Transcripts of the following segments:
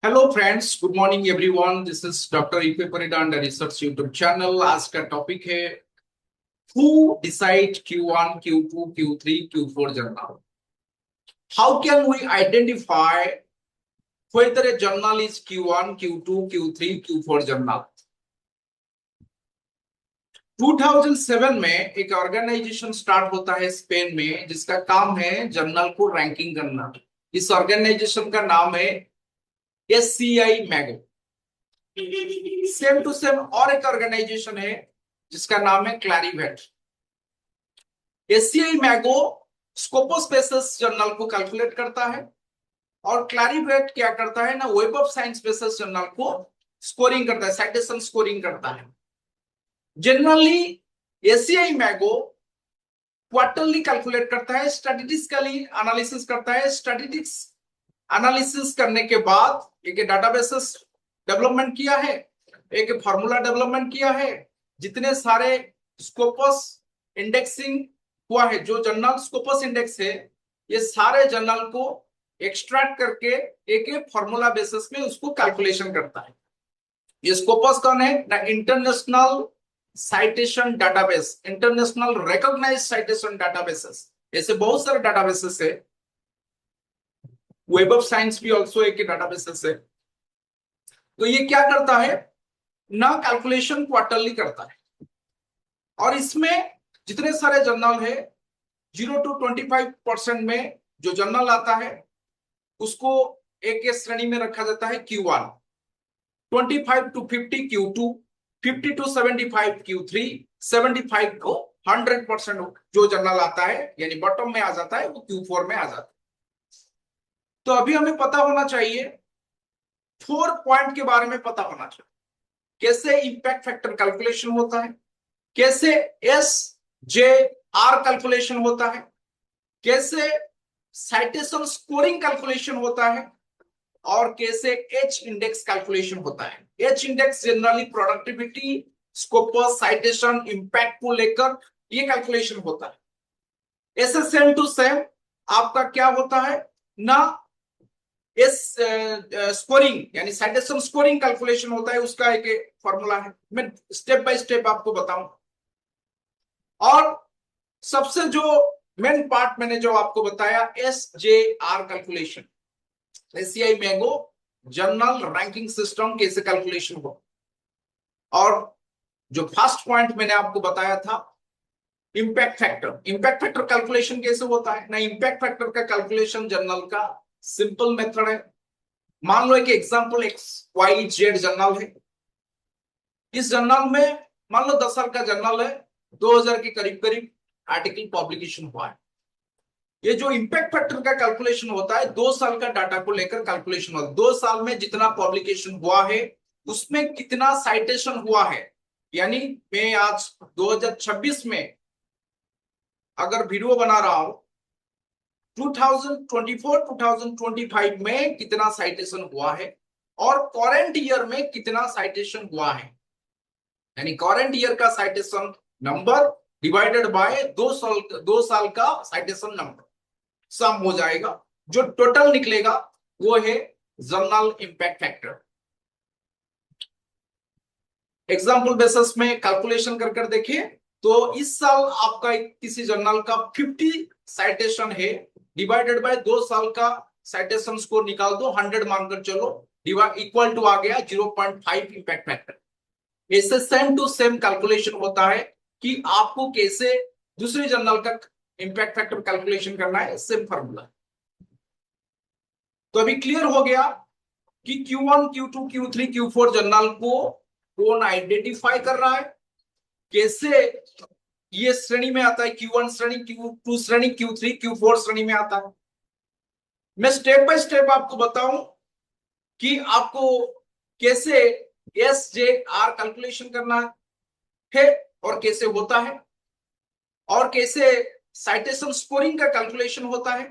Hello friends, good morning everyone. This is doctor EP Parida under research YouTube channel. आज का topic है who decide Q1, Q2, Q3, Q4 journal. How can we identify whether a journal is Q1, Q2, Q3, Q4 journal? 2007 में एक organisation start होता है Spain में, जिसका काम है जर्नल को रैंकिंग करना। इस ऑर्गेनाइजेशन का नाम है SCI Mago. Same to same और एक ऑर्गेनाइजेशन है जिसका नाम है क्लैरिवेट। SCI Mago Scopus basis journal को कैलकुलेट करता है और क्लैरिवेट क्या करता है ना, web of science basis journal को स्कोरिंग करता है, साइटेशन स्कोरिंग करता है। Generally SCI Mago quarterly calculate करता है, स्टैटिस्टिकली एनालिसिस करता है। स्टैटिस्टिक्स एनालिसिस करने के बाद एक डाटाबेसेस डेवलपमेंट किया है, एक फॉर्मूला डेवलपमेंट किया है। जितने सारे स्कोपस इंडेक्सिंग हुआ है, जो जर्नल स्कोपस इंडेक्स है, ये सारे जर्नल को एक्सट्रैक्ट करके एक एक फॉर्मूला बेसिस में उसको कैलकुलेशन करता है। ये स्कोपस कौन है ना, international citation database, international recognised citation databases. ऐसे बहुत सारे डाटाबेसेस है। वेब ऑफ साइंस भी ऑल्सो एक डाटाबेसेस है। तो ये क्या करता है ना, कैलकुलेशन क्वार्टरली करता है और इसमें जितने सारे जर्नल है 0 to 25% में जो जर्नल आता है उसको एक श्रेणी में रखा जाता है Q1, 25 to 50 Q2, 50 to 75 Q3, 75 को 100% जो जर्नल आता है यानी बॉटम में आ जाता है वो Q4 में आ जाता है। तो अभी हमें पता होना चाहिए 4 पॉइंट के बारे में पता होना चाहिए। कैसे इंपैक्ट फैक्टर कैलकुलेशन होता है, कैसे SJR कैलकुलेशन होता है, कैसे साइटेशन स्कोरिंग कैलकुलेशन होता है और कैसे H इंडेक्स कैलकुलेशन होता है। H index generally productivity, Scopus, citation, impact को लेकर ये कैलकुलेशन होता है। ऐसे सेम टू सेम आपका क्या होता है ना, स्कोरिंग यानी साइटेशन स्कोरिंग कैलकुलेशन होता है, उसका एक फॉर्मूला है। मैं स्टेप बाय स्टेप आपको बताऊं। और सबसे जो मेन पार्ट मैंने जो आपको बताया SJR calculation, SCI mango journal ranking system कैसे कैलकुलेशन हो। और जो फर्स्ट पॉइंट मैंने आपको बताया था impact factor, impact factor calculation कैसे होता है ना। इंपैक्ट फैक्टर का कैलकुलेशन जर्नल का सिंपल मेथड है। मान लो एक एग्जांपल XYZ जर्नल है। इस जर्नल में मान लो 10 साल का जर्नल है, 2000 के करीब करीब आर्टिकल पब्लिकेशन हुआ है। ये जो इंपैक्ट फैक्टर का कैलकुलेशन होता है 2 साल का डाटा को लेकर कैलकुलेशन होता है। 2 साल में जितना पब्लिकेशन हुआ है उसमें कितना साइटेशन हुआ है। यानी मैं आज 2026 में अगर वीडियो बना रहा हूं, 2024-2025 में कितना साइटेशन हुआ है और करंट ईयर में कितना साइटेशन हुआ है। यानी करंट ईयर का साइटेशन नंबर डिवाइडेड बाय 2 साल का साइटेशन नंबर, सम हो जाएगा। जो टोटल निकलेगा वो है journal impact factor. Example basis में कैलकुलेशन कर देखिए तो इस साल आपका किसी जर्नल का 50 साइटेशन है, डिवाइडेड बाय 2 साल का साइटेशन स्कोर निकाल दो, 100 मानकर चलो, इक्वल टू आ गया 0.5 इंपैक्ट फैक्टर। ऐसे सेम टू सेम कैलकुलेशन होता है कि आपको कैसे दूसरे जर्नल का इंपैक्ट फैक्टर कैलकुलेशन करना है। Same formula. तो अभी क्लियर हो गया कि Q1, Q2, Q3, Q4 journal को कौन आइडेंटिफाई कर रहा है, कैसे ये श्रेणी में आता है, Q1 श्रेणी, Q2 श्रेणी, Q3, Q4 श्रेणी में आता है। मैं स्टेप बाय स्टेप आपको बताऊं कि आपको कैसे SJR कैलकुलेशन करना है और कैसे होता है, और कैसे साइटेशन स्कोरिंग का कैलकुलेशन होता है,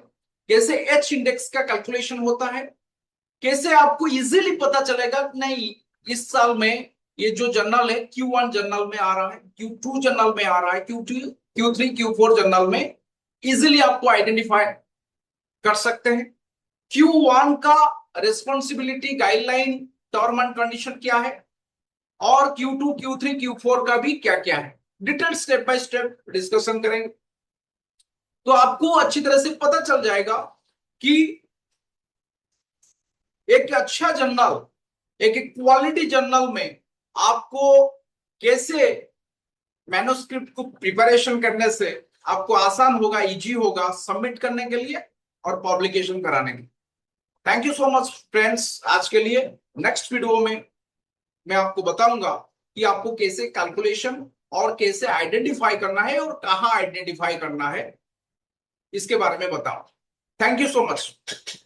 कैसे H इंडेक्स का कैलकुलेशन होता है, कैसे आपको इजीली पता चलेगा नहीं इस साल में ये जो जर्नल है Q1 जर्नल में आ रहा है, Q2 जर्नल में आ रहा है, Q2 Q3 Q4 जर्नल में इजिली आपको आइडेंटिफाई कर सकते हैं। Q1 का responsibility guideline term and condition क्या है, और Q2 Q3 Q4 का भी क्या क्या है, detail step by step discussion करेंगे। तो आपको अच्छी तरह से पता चल जाएगा कि एक अच्छा जर्नल, एक क्वालिटी जर्नल में आपको कैसे मैन्युस्क्रिप्ट को प्रिपरेशन करने से आपको आसान होगा, इजी होगा सबमिट करने के लिए और पब्लिकेशन कराने के लिए। Thank you so much friends आज के लिए। नेक्स्ट वीडियो में मैं आपको बताऊंगा कि आपको कैसे कैलकुलेशन और कैसे आइडेंटिफाई करना है और कहां आइडेंटिफाई करना है, इसके बारे में बताऊं। Thank you so much.